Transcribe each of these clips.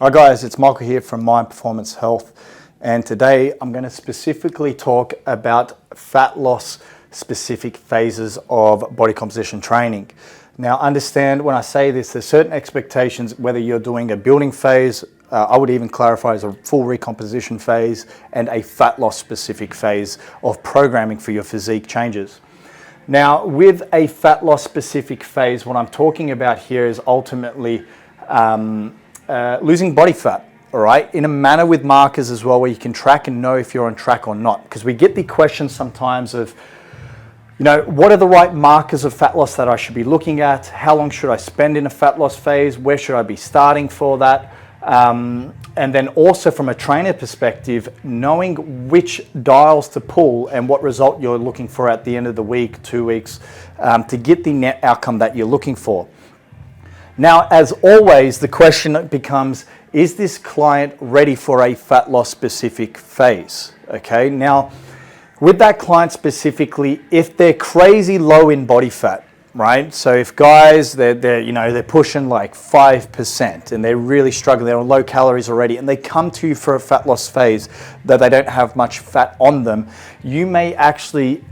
Hi guys, it's Michael here from Mind Performance Health, and today I'm going to specifically talk about fat loss specific phases of body composition training. Now understand when I say this, there's certain expectations whether you're doing a building phase, I would even clarify as a full recomposition phase, and a fat loss specific phase of programming for your physique changes. Now with a fat loss specific phase, what I'm talking about here is ultimately losing body fat, all right, in a manner with markers as well, where you can track and know if you're on track or not. Because we get the question sometimes of, you know, what are the right markers of fat loss that I should be looking at? How long should I spend in a fat loss phase? Where should I be starting for that? And then also from a trainer perspective, knowing which dials to pull and what result you're looking for at the end of the week, 2 weeks, to get the net outcome that you're looking for. Now, as always, the question becomes, is this client ready for a fat loss specific phase? Okay, now with that client specifically, if they're crazy low in body fat, right? So if guys, they're pushing like 5% and they're really struggling, they're on low calories already, and they come to you for a fat loss phase that they don't have much fat on them, you may actually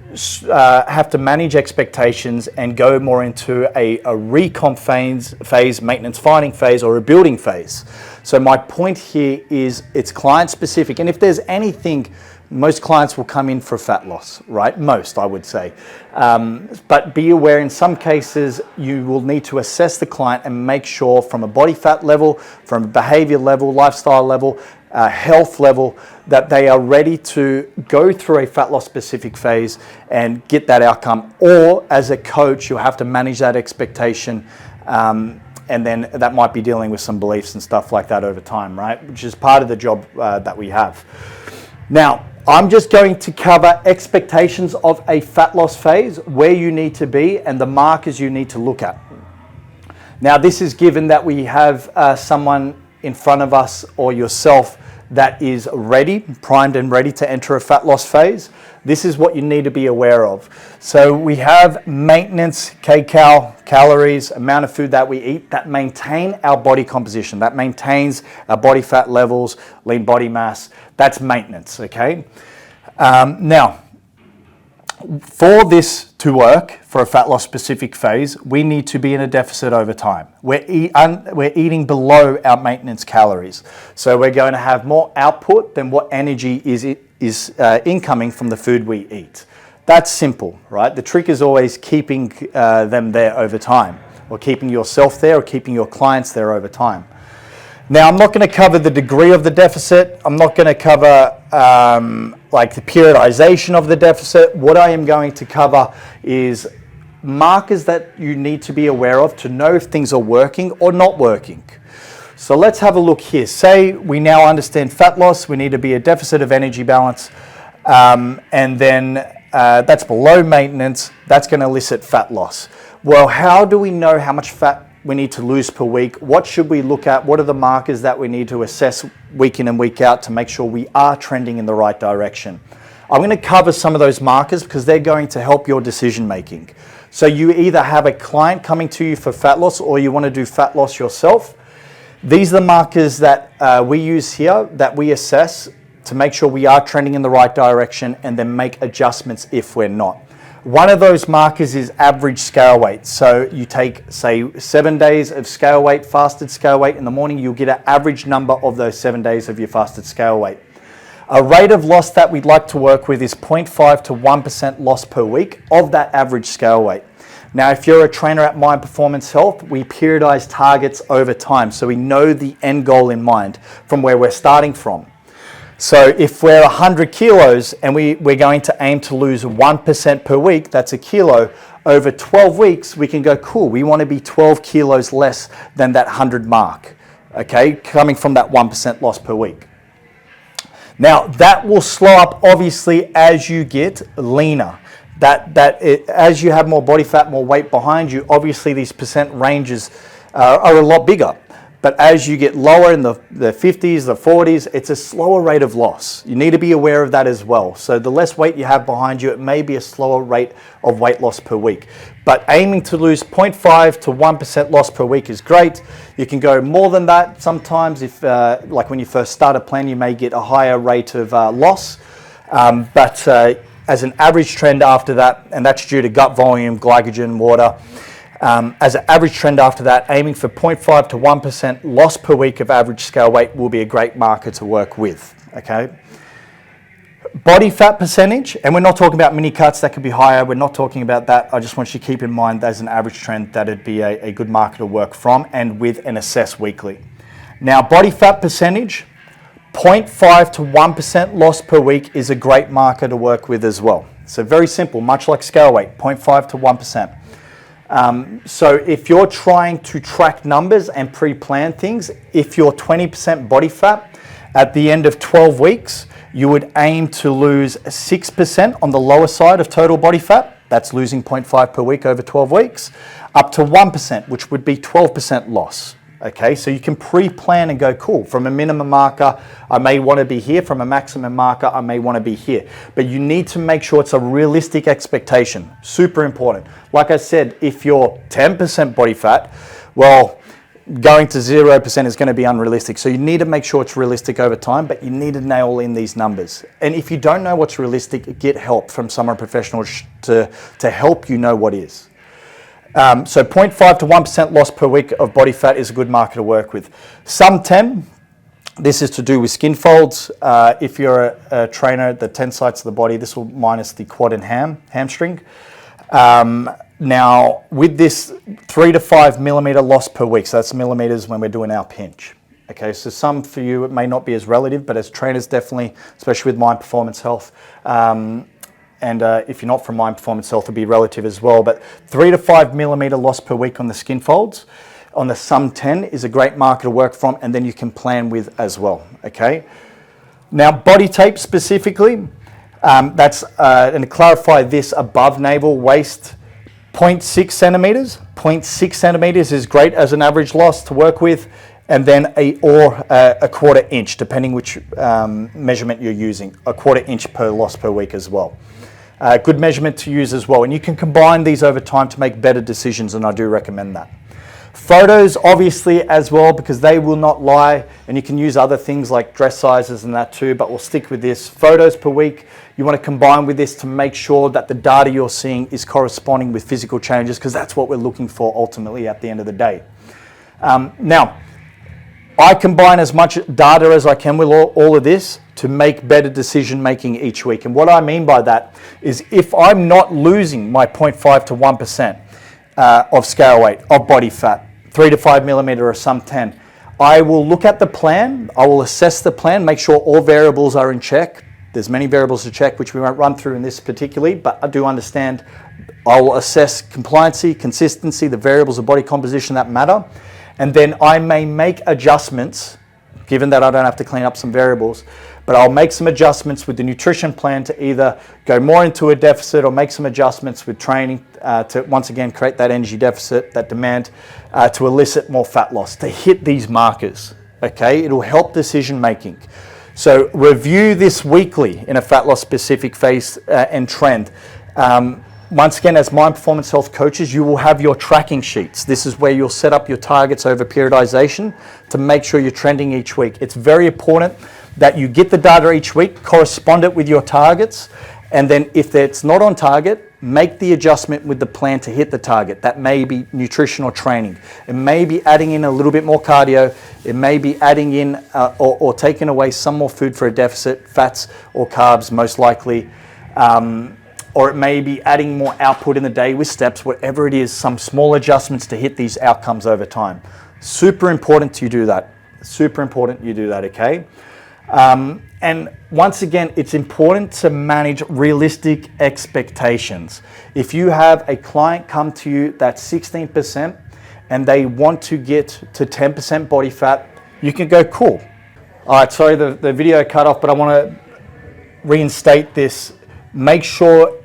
have to manage expectations and go more into a recomp phase, maintenance finding phase, or a building phase. So my point here is it's client specific, and if there's anything, most clients will come in for fat loss, right? Most, I would say. But be aware, in some cases, you will need to assess the client and make sure from a body fat level, from a behavior level, lifestyle level, health level, that they are ready to go through a fat loss specific phase and get that outcome. Or as a coach, you'll have to manage that expectation, and then that might be dealing with some beliefs and stuff like that over time, right? Which is part of the job that we have. Now, I'm just going to cover expectations of a fat loss phase, where you need to be, and the markers you need to look at. Now, this is given that we have someone in front of us or yourself that is ready, primed and ready to enter a fat loss phase. This is what you need to be aware of. So we have maintenance, kcal, calories, amount of food that we eat that maintain our body composition, that maintains our body fat levels, lean body mass. That's maintenance, okay? Now, for this to work, for a fat loss specific phase, we need to be in a deficit over time. We're eating below our maintenance calories. So we're going to have more output than what energy is incoming from the food we eat. That's simple, right? The trick is always keeping them there over time, or keeping yourself there, or keeping your clients there over time. Now, I'm not going to cover the degree of the deficit. I'm not going to cover like the periodization of the deficit. What I am going to cover is markers that you need to be aware of to know if things are working or not working. So let's have a look here. Say we now understand fat loss. We need to be a deficit of energy balance, and then that's below maintenance. That's going to elicit fat loss. Well, how do we know how much fat we need to lose per week? What should we look at? What are the markers that we need to assess week in and week out to make sure we are trending in the right direction? I'm going to cover some of those markers because they're going to help your decision making. So you either have a client coming to you for fat loss, or you want to do fat loss yourself. These are the markers that we use here, that we assess to make sure we are trending in the right direction, and then make adjustments if we're not. One of those markers is average scale weight. So you take, say, 7 days of scale weight, fasted scale weight. In the morning, you'll get an average number of those 7 days of your fasted scale weight. A rate of loss that we'd like to work with is 0.5 to 1% loss per week of that average scale weight. Now, if you're a trainer at Mind Performance Health, we periodize targets over time, so we know the end goal in mind from where we're starting from. So if we're 100 kilos and we're going to aim to lose 1% per week, that's a kilo, over 12 weeks, we can go, cool, we want to be 12 kilos less than that 100 mark, okay, coming from that 1% loss per week. Now, that will slow up, obviously, as you get leaner. As you have more body fat, more weight behind you, obviously these percent ranges are a lot bigger. But as you get lower in the 50s, the 40s, it's a slower rate of loss. You need to be aware of that as well. So the less weight you have behind you, it may be a slower rate of weight loss per week. But aiming to lose 0.5 to 1% loss per week is great. You can go more than that sometimes. If, like when you first start a plan, you may get a higher rate of loss. But as an average trend after that, and that's due to gut volume, glycogen, water, as an average trend after that, aiming for 0.5 to 1% loss per week of average scale weight will be a great marker to work with, okay? Body fat percentage, and we're not talking about mini cuts, that could be higher, we're not talking about that. I just want you to keep in mind that as an average trend, that'd be a good marker to work from and with and assess weekly. Now, body fat percentage, 0.5 to 1% loss per week is a great marker to work with as well. So very simple, much like scale weight, 0.5 to 1%. So if you're trying to track numbers and pre-plan things, if you're 20% body fat at the end of 12 weeks, you would aim to lose 6% on the lower side of total body fat. That's losing 0.5 per week over 12 weeks, up to 1%, which would be 12% loss. Okay, so you can pre-plan and go, cool, from a minimum marker, I may want to be here. From a maximum marker, I may want to be here. But you need to make sure it's a realistic expectation. Super important. Like I said, if you're 10% body fat, well, going to 0% is going to be unrealistic. So you need to make sure it's realistic over time, but you need to nail in these numbers. And if you don't know what's realistic, get help from someone professional to help you know what is. So 0.5 to 1% loss per week of body fat is a good marker to work with. Sum 10, this is to do with skin folds. If you're a trainer, the 10 sites of the body, this will minus the quad and hamstring. Now, with this 3 to 5 millimeter loss per week, so that's millimeters when we're doing our pinch. Okay, so some for you, it may not be as relative, but as trainers, definitely, especially with Mind Performance Health, and if you're not from Mind Performance Health, it'll be relative as well. But 3 to 5 millimeter loss per week on the skin folds, on the sum 10 is a great marker to work from, and then you can plan with as well, okay? Now, body tape specifically, and to clarify this, above navel, waist, 0.6 centimeters. 0.6 centimeters is great as an average loss to work with, and then a quarter inch, depending which measurement you're using, a quarter inch per loss per week as well. Good measurement to use as well, and you can combine these over time to make better decisions, and I do recommend that. Photos, obviously, as well, because they will not lie, and you can use other things like dress sizes and that too, but we'll stick with this. Photos per week, you want to combine with this to make sure that the data you're seeing is corresponding with physical changes, because that's what we're looking for ultimately at the end of the day. Now, I combine as much data as I can with all of this to make better decision making each week. And what I mean by that is if I'm not losing my 0.5 to 1% of scale weight, of body fat, 3 to 5 millimeter or sum 10, I will look at the plan, I will assess the plan, make sure all variables are in check. There's many variables to check, which we won't run through in this particularly, but I do understand I will assess compliancy, consistency, the variables of body composition that matter. And then I may make adjustments, given that I don't have to clean up some variables, but I'll make some adjustments with the nutrition plan to either go more into a deficit or make some adjustments with training to once again create that energy deficit, that demand to elicit more fat loss, to hit these markers, okay? It'll help decision making. So review this weekly in a fat loss specific phase and trend. Once again, as Mind Performance Health coaches, you will have your tracking sheets. This is where you'll set up your targets over periodization to make sure you're trending each week. It's very important that you get the data each week, correspond it with your targets, and then if it's not on target, make the adjustment with the plan to hit the target. That may be nutrition or training. It may be adding in a little bit more cardio. It may be adding in or taking away some more food for a deficit, fats or carbs most likely. Or it may be adding more output in the day with steps, whatever it is, some small adjustments to hit these outcomes over time. Super important you do that. Super important you do that, okay? And once again, it's important to manage realistic expectations. If you have a client come to you that's 16% and they want to get to 10% body fat, you can go, cool. All right, sorry, the video cut off, but I want to reinstate this. Make sure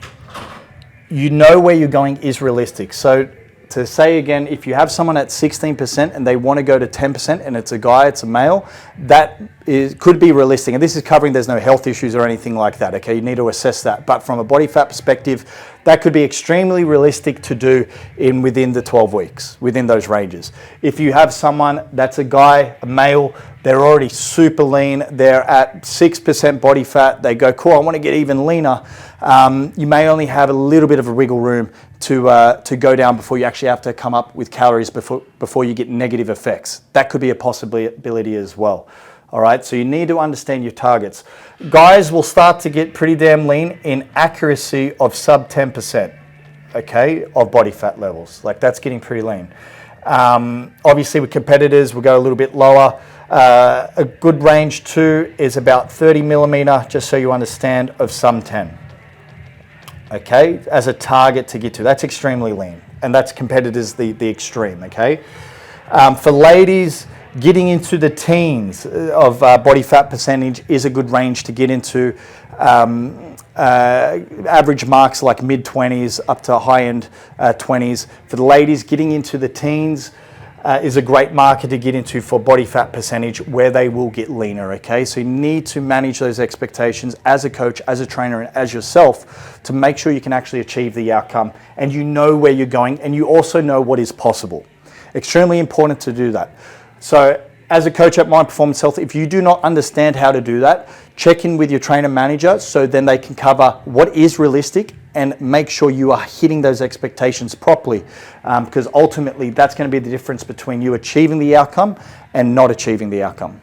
you know where you're going is realistic. So to say again, if you have someone at 16% and they want to go to 10% and it's a guy, it's a male, that could be realistic. And this is covering there's no health issues or anything like that, okay? You need to assess that. But from a body fat perspective, that could be extremely realistic to do within the 12 weeks, within those ranges. If you have someone that's a guy, a male, they're already super lean, they're at 6% body fat, they go, cool, I want to get even leaner, you may only have a little bit of a wiggle room to go down before you actually have to come up with calories before you get negative effects. That could be a possibility as well. All right, so you need to understand your targets. Guys will start to get pretty damn lean in accuracy of sub 10%, okay, of body fat levels. Like that's getting pretty lean. Obviously with competitors, we'll go a little bit lower. A good range too is about 30 millimeter, just so you understand, of sum 10. Okay, as a target to get to. That's extremely lean, and that's competitors the extreme, okay? For ladies, getting into the teens of body fat percentage is a good range to get into. Average marks like mid-20s up to high-end 20s. For the ladies, getting into the teens is a great marker to get into for body fat percentage where they will get leaner, okay? So you need to manage those expectations as a coach, as a trainer, and as yourself to make sure you can actually achieve the outcome and you know where you're going and you also know what is possible. Extremely important to do that. So as a coach at Mind Performance Health, if you do not understand how to do that, check in with your trainer manager so then they can cover what is realistic and make sure you are hitting those expectations properly, because ultimately that's going to be the difference between you achieving the outcome and not achieving the outcome.